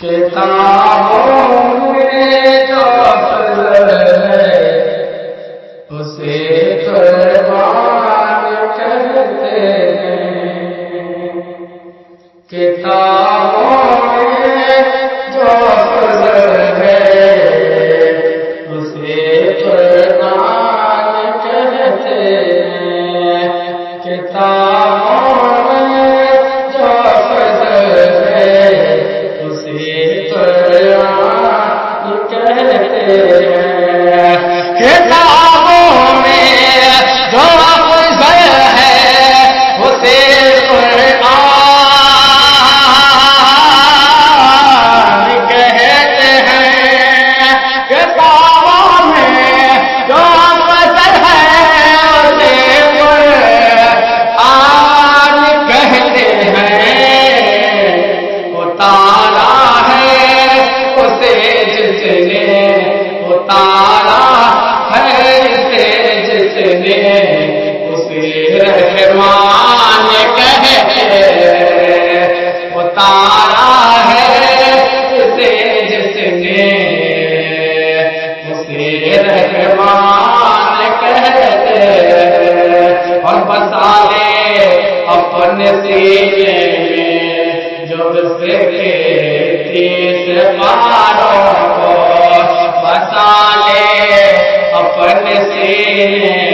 کتابوں میں جو فضل ہے اسے قربان کہتے ہیں. کتابوں میں جو فضل ہے اسے قربان کہتے ہیں. کتابوں میں جو فضل ہے اسے قرآن کہتے ہیں. کتابوں میں جو فضل ہے اسے قرآن کہتے ہیں. کتابوں میں جو فضل ہے اسے قرآن کہتے ہیں. اتارا ہے اسے جس نے اتارا ہے اسے جس نے اسے رحمان کہتے ہیں. اتارا ہے اسے جس نے اسے رحمان کہتے ہیں. اور بسا لے اپنے سینے میں جو سے تیس پاروں کو بسا لے اپنے سینے